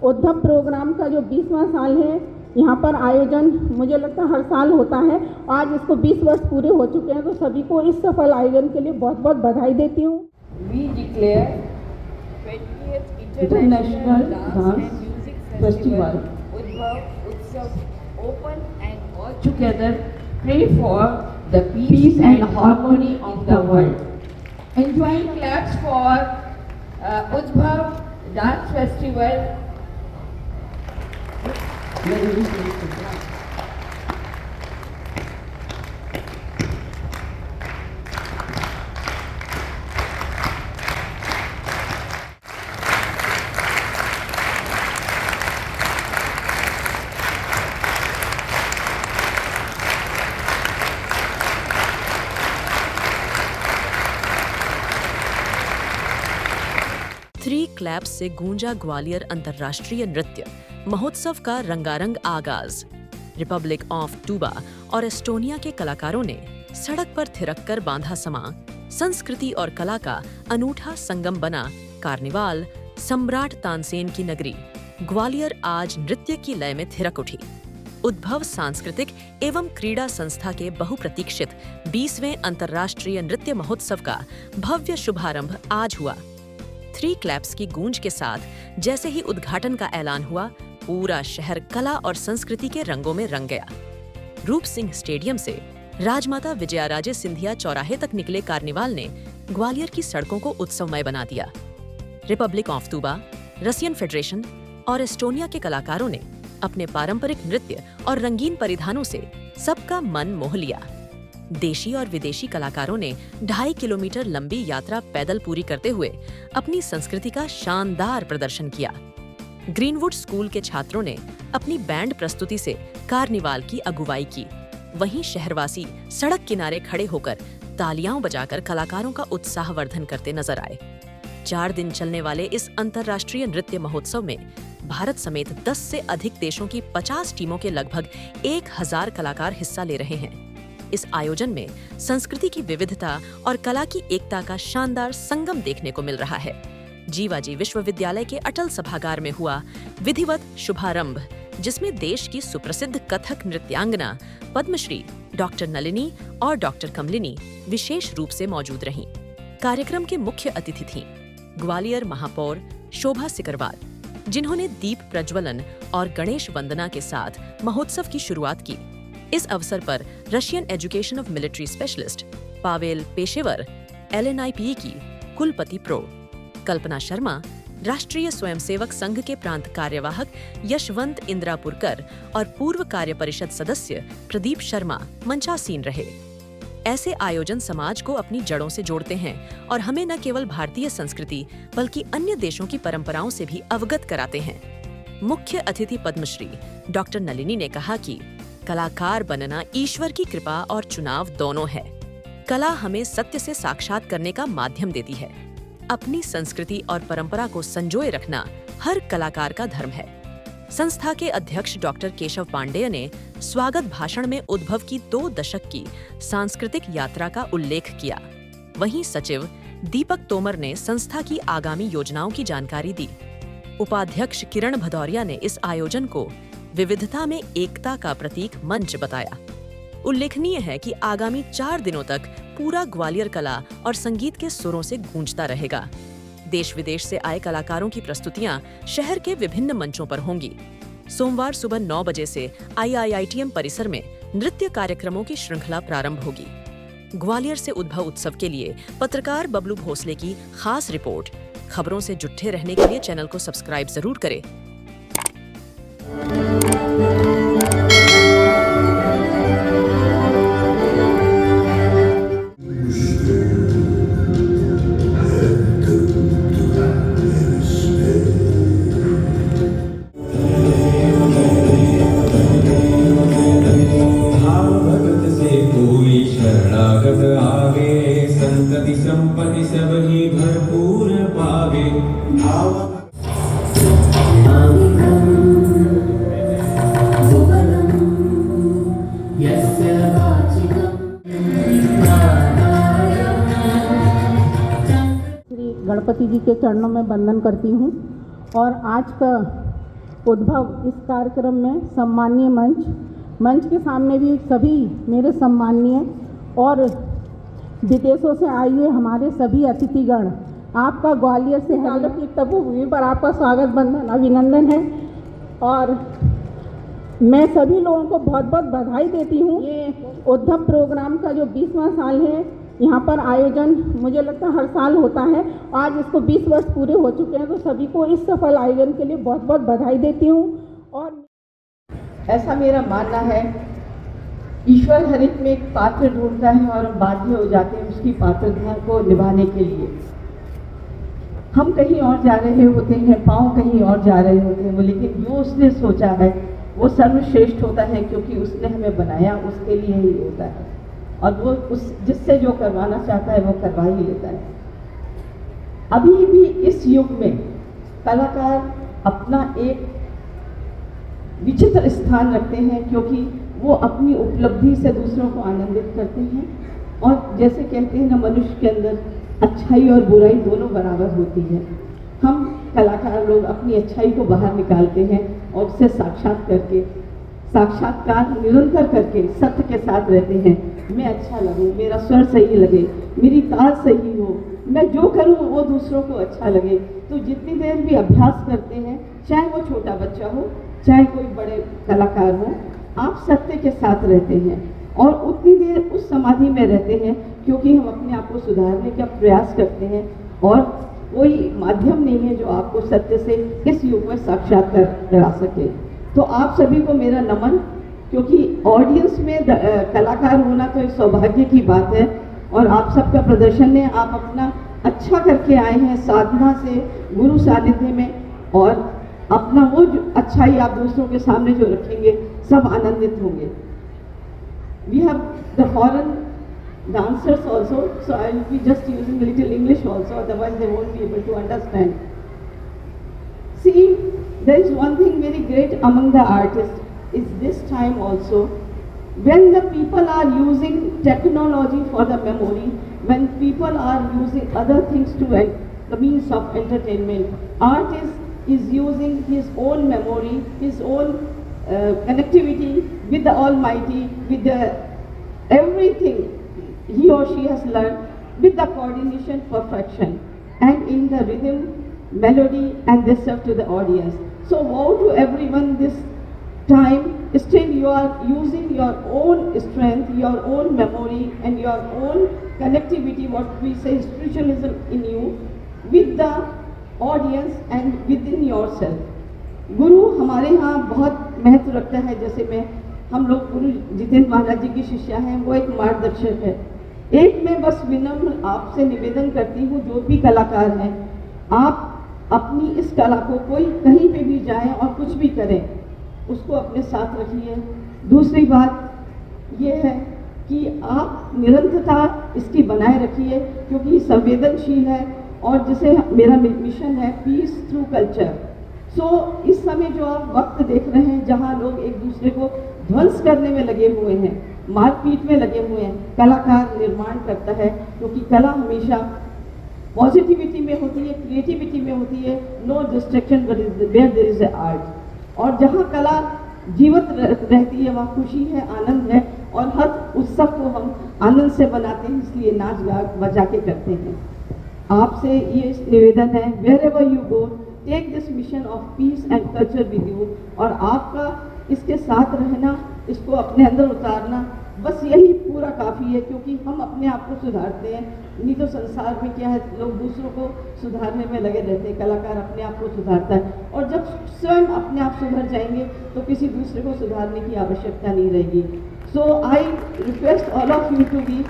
Uddhav programme का जो 20वां साल है, यहाँ पर आयोजन मुझे लगता है हर साल होता है। आज इसको 20 वर्ष पूरे हो चुके हैं, तो सभी को इस सफल आयोजन के लिए बहुत बहुत बधाई देती हूँ। We declare 20th International Dance Festival Udbhav Utsav open and all together pray for the peace and harmony of the world. Enjoying claps for Udbhav Dance Festival. Three claps से गूंजा ग्वालियर अंतर्राष्ट्रीय नृत्य महोत्सव का रंगारंग आगाज। रिपब्लिक ऑफ टूबा और Estonia के कलाकारों ने सड़क पर थिरक कर बांधा समा। संस्कृति और कला का अनूठा संगम बना कार्निवाल। सम्राट तानसेन की नगरी ग्वालियर आज नृत्य की लय में थिरक उठी। उद्भव सांस्कृतिक एवं क्रीड़ा संस्था के बहुप्रतीक्षित 20वें अंतर्राष्ट्रीय नृत्य महोत्सव का भव्य शुभारंभ आज हुआ। थ्री क्लैप्स की गूंज के साथ जैसे ही उद्घाटन का ऐलान हुआ, पूरा शहर कला और संस्कृति के रंगों में रंग गया। रूप सिंह स्टेडियम से राजमाता विजयाराजे सिंधिया चौराहे तक निकले कार्निवाल ने ग्वालियर की सड़कों को उत्सवमय बना दिया। Republic of Tuba, Russian federation और एस्टोनिया के कलाकारों ने अपने पारंपरिक नृत्य और रंगीन परिधानों से सबका मन मोह लिया। देशी और विदेशी कलाकारों ने 2.5 किलोमीटर लंबी यात्रा पैदल पूरी करते हुए अपनी संस्कृति का शानदार प्रदर्शन किया। ग्रीनवुड स्कूल के छात्रों ने अपनी बैंड प्रस्तुति से कार्निवाल की अगुवाई की। वहीं शहरवासी सड़क किनारे खड़े होकर तालियां बजाकर कलाकारों का उत्साहवर्धन करते नजर आए। 4 दिन चलने वाले इस अंतर्राष्ट्रीय नृत्य महोत्सव में भारत समेत 10 से अधिक देशों की 50 टीमों के लगभग 1000 कलाकार हिस्सा ले रहे हैं। इस आयोजन में संस्कृति की विविधता और कला की एकता का शानदार संगम देखने को मिल रहा है। जीवाजी विश्वविद्यालय के अटल सभागार में हुआ विधिवत शुभारंभ, जिसमें देश की सुप्रसिद्ध कथक नृत्यांगना पद्मश्री डॉक्टर नलिनी और डॉक्टर कमलिनी विशेष रूप से मौजूद रहीं। कार्यक्रम के मुख्य अतिथि थीं ग्वालियर महापौर शोभा सिकरवार, जिन्होंने दीप प्रज्वलन और गणेश वंदना के साथ महोत्सव की शुरुआत की। इस अवसर पर Russian education of military specialist Pavel पेशेवर, LNIPE की कुलपति प्रो कल्पना शर्मा, राष्ट्रीय स्वयंसेवक संघ के प्रांत कार्यवाहक यशवंत इंद्रापुरकर और पूर्व कार्य परिषद सदस्य प्रदीप शर्मा मंचासीन रहे। ऐसे आयोजन समाज को अपनी जड़ों से जोड़ते हैं और हमें न केवल भारतीय संस्कृति बल्कि अन्य देशों की परंपराओं से भी अवगत कराते हैं। मुख्य अतिथि पद्मश्री डॉक्टर नलिनी ने कहा कि कलाकार बनना ईश्वर की कृपा और चुनाव दोनों है। कला हमें सत्य से साक्षात करने का माध्यम देती है। अपनी संस्कृति और परंपरा को संजोए रखना हर कलाकार का धर्म है। संस्था के अध्यक्ष डॉक्टर केशव पांडेय ने स्वागत भाषण में उद्भव की 2 दशक की सांस्कृतिक यात्रा का उल्लेख किया। वहीं सचिव दीपक तोमर ने संस्था की आगामी योजनाओं की जानकारी दी। उपाध्यक्ष किरण भदौरिया ने इस आयोजन को विविधता में एकता का प्रतीक मंच बताया। उल्लेखनीय है कि आगामी 4 दिनों तक पूरा ग्वालियर कला और संगीत के सुरों से गूंजता रहेगा। देश विदेश से आए कलाकारों की प्रस्तुतियां शहर के विभिन्न मंचों पर होंगी। सोमवार सुबह 9 बजे से IIITM परिसर में नृत्य कार्यक्रमों की श्रृंखला प्रारंभ होगी। ग्वालियर से उद्भव उत्सव के लिए पत्रकार बबलू भोसले की खास रिपोर्ट। खबरों से जुटे रहने के लिए चैनल को सब्सक्राइब जरूर करें। शरणागत गणपति जी के चरणों में वंदन करती हूँ। और आज का उद्भव इस कार्यक्रम में सम्मानीय मंच के सामने भी सभी मेरे सम्मानीय और विदेशों से आए हुए हमारे सभी अतिथिगण, आपका ग्वालियर से की तपोभूमि पर आपका स्वागत बंधन अभिनंदन है। और मैं सभी लोगों को बहुत बहुत बधाई देती हूँ। ये उद्भव प्रोग्राम का जो 20वां साल है, यहाँ पर आयोजन मुझे लगता है हर साल होता है। आज इसको 20 वर्ष पूरे हो चुके हैं, तो सभी को इस सफल आयोजन के लिए बहुत बहुत बधाई देती हूँ। और ऐसा मेरा मानना है, ईश्वर हर एक में एक पात्र ढूंढता है और हम बाध्य हो जाते हैं उसकी पात्रता को निभाने के लिए। हम कहीं और जा रहे होते हैं, पाँव कहीं और जा रहे होते हैं, लेकिन जो उसने सोचा है वो सर्वश्रेष्ठ होता है, क्योंकि उसने हमें बनाया उसके लिए ही होता है। और वो उस जिससे जो करवाना चाहता है वो करवा ही लेता है। अभी भी इस युग में कलाकार अपना एक विचित्र स्थान रखते हैं, क्योंकि वो अपनी उपलब्धि से दूसरों को आनंदित करते हैं। और जैसे कहते हैं ना, मनुष्य के अंदर अच्छाई और बुराई दोनों बराबर होती है। हम कलाकार लोग अपनी अच्छाई को बाहर निकालते हैं और उससे साक्षात्कार निरंतर करके सत्य के साथ रहते हैं। मैं अच्छा लगूं, मेरा स्वर सही लगे, मेरी ताल सही हो, मैं जो करूं वो दूसरों को अच्छा लगे। तो जितनी देर भी अभ्यास करते हैं, चाहे वो छोटा बच्चा हो चाहे कोई बड़े कलाकार हो, आप सत्य के साथ रहते हैं और उतनी देर उस समाधि में रहते हैं, क्योंकि हम अपने आप को सुधारने का प्रयास करते हैं। और कोई माध्यम नहीं है जो आपको सत्य से इस युग में साक्षात्कार करा सके। तो आप सभी को मेरा नमन, क्योंकि ऑडियंस में कलाकार होना तो एक सौभाग्य की बात है। और आप सबका प्रदर्शन है, आप अपना अच्छा करके आए हैं साधना से, गुरु सानिध्य में, और अपना वो अच्छाई आप दूसरों के सामने जो रखेंगे, सब आनंदित होंगे। We have the foreign dancers also, so I will be just using a little English also, otherwise they won't be able to understand. See, there is one thing very great among the artists is this time also, when the people are using technology for the memory, when people are using other things to the means of entertainment, artist is using his own memory, his own connectivity with the Almighty, with the everything he or she has learned, with the coordination, perfection, and in the rhythm, melody, and they serve to the audience. So woe to everyone this time, still you are using your own strength, your own memory, and your own connectivity, what we say spiritualism in you, with the audience and within yourself. गुरु हमारे यहाँ बहुत महत्व रखता है। जैसे हम लोग गुरु जितेंद्र महाराज जी की शिष्या हैं, वो एक मार्गदर्शक है। एक मैं बस विनम्र आपसे निवेदन करती हूँ, जो भी कलाकार हैं, आप अपनी इस कला को कोई कहीं पे भी जाएं और कुछ भी करें, उसको अपने साथ रखिए। दूसरी बात ये है कि आप निरंतरता इसकी बनाए रखिए, क्योंकि संवेदनशील है। और जैसे मेरा मिशन है पीस थ्रू कल्चर। सो इस समय जो आप वक्त देख रहे हैं, जहाँ लोग एक दूसरे को ध्वंस करने में लगे हुए हैं, मारपीट में लगे हुए हैं, कलाकार निर्माण करता है, क्योंकि कला हमेशा पॉजिटिविटी में होती है, क्रिएटिविटी में होती है। No distraction where there is art. और जहाँ कला जीवित रहती है वहाँ खुशी है, आनंद है, और हर उत्सव को हम आनंद से बनाते हैं, इसलिए नाच गा बजा के करते हैं। आपसे ये निवेदन है, wherever you go, take this mission of peace and culture with you। और आपका इसके साथ रहना, इसको अपने अंदर उतारना, बस यही पूरा काफ़ी है। क्योंकि हम अपने आप को सुधारते हैं, नहीं तो संसार में क्या है, लोग दूसरों को सुधारने में लगे रहते हैं। कलाकार अपने आप को सुधारता है, और जब स्वयं अपने आप सुधर जाएंगे तो किसी दूसरे को सुधारने की आवश्यकता नहीं रहेगी। So I request all of you to be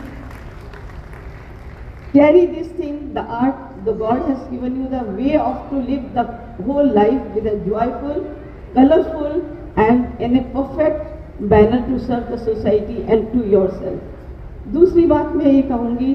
carry this thing, the art, the God has given you the way of to live the whole life with a joyful, colorful, and in a perfect manner to serve the society and to yourself। दूसरी बात मैं ये कहूँगी,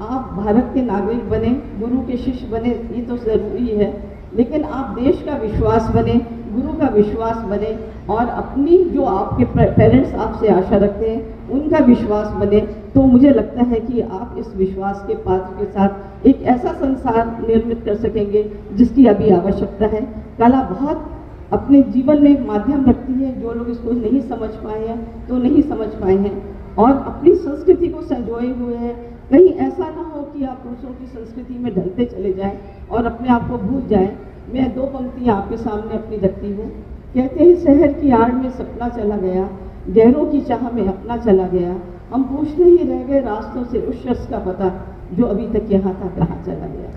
आप भारत के नागरिक बने, गुरु के शिष्य बने, ये तो ज़रूरी है, लेकिन आप देश का विश्वास बने, गुरु का विश्वास बने और अपनी जो आपके पेरेंट्स आपसे आशा रखते हैं उनका विश्वास बने, तो मुझे लगता है कि आप इस विश्वास के पात्र के साथ एक ऐसा संसार निर्मित कर सकेंगे जिसकी अभी आवश्यकता है। कला बहुत अपने जीवन में एक माध्यम रखती है, जो लोग इसको नहीं समझ पाए हैं तो नहीं समझ पाए हैं और अपनी संस्कृति को संजोए हुए हैं। कहीं ऐसा ना हो कि आप दूसरों की संस्कृति में ढलते चले जाएं और अपने आप को भूल जाएं। मैं दो पंक्तियां आपके सामने अपनी रखती हूँ। कहते हैं, शहर की आड़ में सपना चला गया, गहरों की चाह में अपना चला गया, हम पूछते ही रह गए रास्तों से उस शख्स का पता जो अभी तक यहाँ था कहाँ चला गया।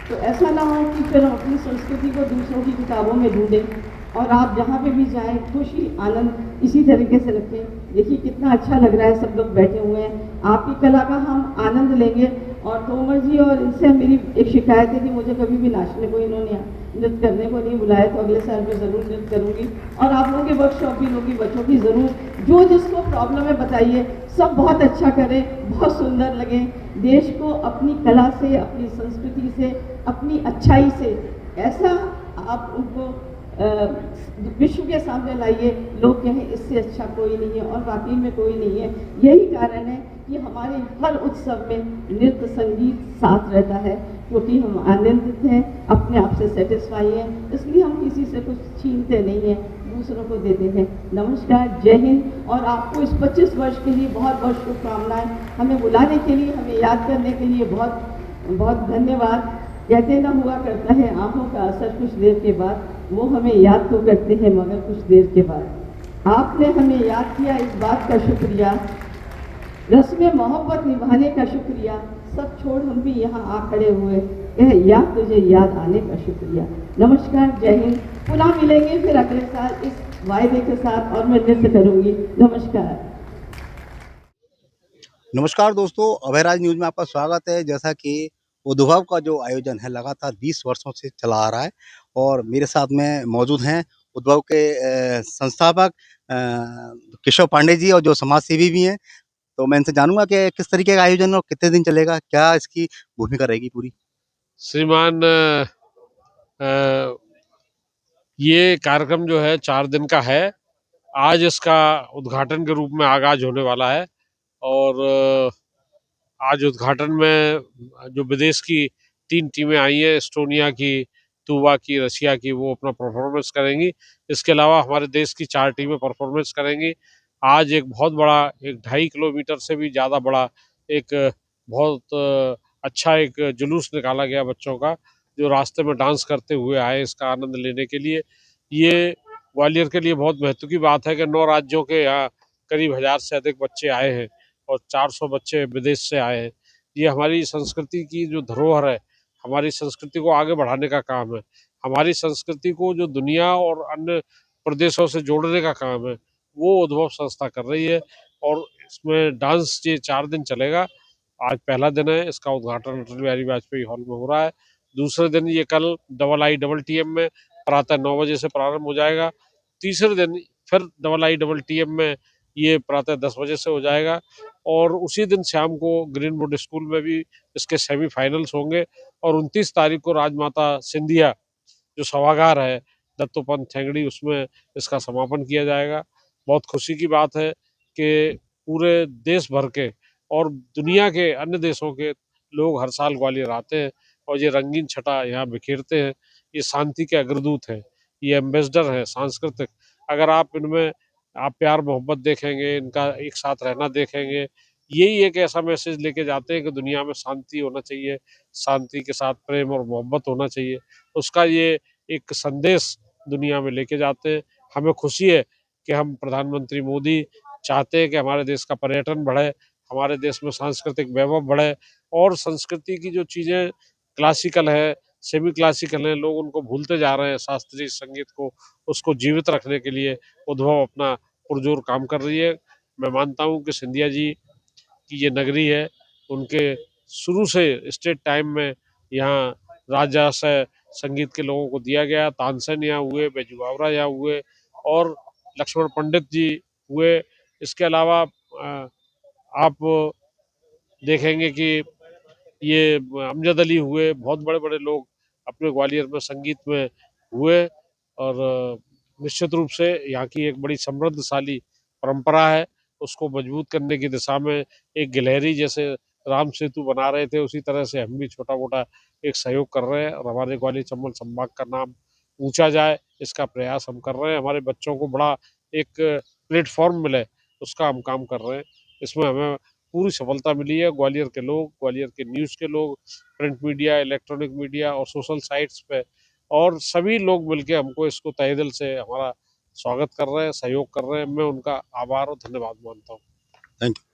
तो ऐसा ना हो कि फिर हम अपनी संस्कृति को दूसरों की किताबों में ढूंढें और आप जहाँ पे भी जाएं खुशी आनंद इसी तरीके से रखें। देखिए कितना अच्छा लग रहा है, सब लोग बैठे हुए हैं, आपकी कला का हम आनंद लेंगे। और तोमर जी और इनसे मेरी एक शिकायत है कि मुझे कभी भी नाचने को इन्होंने नृत्य करने को नहीं बुलाया, तो अगले साल मैं ज़रूर नृत्य करूँगी। और आप लोगों की वर्कशॉप भी लोगी, बच्चों की ज़रूर, जो जिसको प्रॉब्लम है बताइए, सब बहुत अच्छा करें, बहुत सुंदर लगे। देश को अपनी कला से, अपनी संस्कृति से, अपनी अच्छाई से ऐसा आप उनको विश्व के सामने लाइए, लोग कहें इससे अच्छा कोई नहीं है, और वाकई में कोई नहीं है। यही कारण है कि हमारे हर उत्सव में नृत्य संगीत साथ रहता है, क्योंकि हम आनंदित हैं, अपने आप से सेटिस्फाई हैं, इसलिए हम किसी से कुछ छीनते नहीं हैं, दूसरों को देते हैं। नमस्कार, जय हिंद। और आपको इस 25 वर्ष के लिए बहुत बहुत शुभकामनाएं। हमें बुलाने के लिए, हमें याद करने के लिए बहुत बहुत धन्यवाद। कहते ना हुआ करता है आंखों का असर कुछ देर के बाद, वो हमें याद तो करते हैं मगर कुछ देर के बाद। आपने हमें याद किया, इस बात का शुक्रिया, रस्में मोहब्बत निभाने का शुक्रिया, सब छोड़ हम भी यहाँ आ खड़े हुए, कह याद तुझे याद आने का शुक्रिया। नमस्कार, जय हिंद। पुनः मिलेंगे फिर अगले साल इस वायदे के साथ, और मैं नृत्य करूँगी। नमस्कार। नमस्कार दोस्तों, अभयराज न्यूज़ में आपका स्वागत है। जैसा कि उद्भव का जो आयोजन है लगातार 20 वर्षों से चला आ रहा है, और मेरे साथ में मौजूद हैं उद्भव के संस्थापक केशव पांडे जी, और जो समाज सेवी भी हैं। तो मैं इनसे जानूंगा कि किस तरीके का आयोजन और कितने दिन चलेगा, क्या इसकी भूमिका रहेगी पूरी। श्रीमान, ये कार्यक्रम जो है 4 दिन का है। आज इसका उद्घाटन के रूप में आगाज होने वाला है, और आज उद्घाटन में जो विदेश की 3 टीमें आई हैं, एस्टोनिया की, तूवा की, रशिया की, वो अपना परफॉर्मेंस करेंगी। इसके अलावा हमारे देश की 4 टीमें परफॉर्मेंस करेंगी। आज एक बहुत बड़ा, एक 2.5 किलोमीटर से भी ज़्यादा बड़ा एक बहुत अच्छा एक जुलूस निकाला गया बच्चों का, जो रास्ते में डांस करते हुए आए इसका आनंद लेने के लिए। ये ग्वालियर के लिए बहुत महत्व की बात है कि 9 राज्यों के यहाँ करीब 1000 से अधिक बच्चे आए हैं और 400 बच्चे विदेश से आए हैं। ये हमारी संस्कृति की जो धरोहर है, हमारी संस्कृति को आगे बढ़ाने का काम है। हमारी संस्कृति को जो दुनिया और अन्य प्रदेशों से जोड़ने का काम है, वो उद्भव संस्था कर रही है, और इसमें डांस ये 4 दिन चलेगा। आज पहला दिन है, इसका उद्घाटन अटल बिहारी वाजपेयी हॉल में हो रहा है। दूसरे दिन ये कल IITM में प्रातः 9 बजे से प्रारंभ हो जाएगा। तीसरे दिन फिर IITM में ये प्रातः 10 बजे से हो जाएगा, और उसी दिन शाम को ग्रीनवुड स्कूल में भी इसके सेमीफाइनल्स होंगे, और 29 तारीख को राजमाता सिंधिया जो सभागार है दत्तोपंत ठेंगड़ी, उसमें इसका समापन किया जाएगा। बहुत खुशी की बात है कि पूरे देश भर के और दुनिया के अन्य देशों के लोग हर साल ग्वालियर आते हैं और ये रंगीन छटा यहाँ बिखेरते हैं। ये शांति के अग्रदूत हैं, ये एम्बेसडर हैं सांस्कृतिक। अगर आप इनमें आप प्यार मोहब्बत देखेंगे, इनका एक साथ रहना देखेंगे, यही एक ऐसा मैसेज लेके जाते हैं कि दुनिया में शांति होना चाहिए, शांति के साथ प्रेम और मोहब्बत होना चाहिए। उसका ये एक संदेश दुनिया में लेके जाते हैं। हमें खुशी है कि हम प्रधानमंत्री मोदी चाहते हैं कि हमारे देश का पर्यटन बढ़े, हमारे देश में सांस्कृतिक वैभव बढ़े, और संस्कृति की जो चीज़ें क्लासिकल है, सेमी क्लासिकल है, लोग उनको भूलते जा रहे हैं। शास्त्रीय संगीत को, उसको जीवित रखने के लिए उद्भव अपना पुरजोर काम कर रही है। मैं मानता हूँ कि सिंधिया जी की ये नगरी है, उनके शुरू से स्टेट टाइम में यहाँ राजशाही संगीत के लोगों को दिया गया। तानसेन यहाँ हुए, बैजू बावरा यहाँ हुए, और लक्ष्मण पंडित जी हुए। इसके अलावा आप देखेंगे कि ये अमजद अली हुए, बहुत बड़े बड़े लोग अपने ग्वालियर में संगीत में हुए, और निश्चित रूप से यहाँ की एक बड़ी समृद्धशाली परंपरा है, उसको मजबूत करने की दिशा में एक गिलहरी जैसे राम सेतु बना रहे थे, उसी तरह से हम भी छोटा-मोटा एक सहयोग कर रहे हैं और हमारे ग्वालियर चंबल संभाग का नाम ऊँचा जाए, इसका प्रयास हम कर रहे हैं। हमारे बच्चों को बड़ा एक प्लेटफ़ॉर्म मिले, उसका हम काम कर रहे हैं। इसमें हमें पूरी सफलता मिली है। ग्वालियर के लोग, ग्वालियर के न्यूज़ के लोग, प्रिंट मीडिया, इलेक्ट्रॉनिक मीडिया और सोशल साइट्स पे और सभी लोग मिलके हमको इसको तहे दिल से हमारा स्वागत कर रहे हैं, सहयोग कर रहे हैं। मैं उनका आभार और धन्यवाद मानता हूँ। Thank you.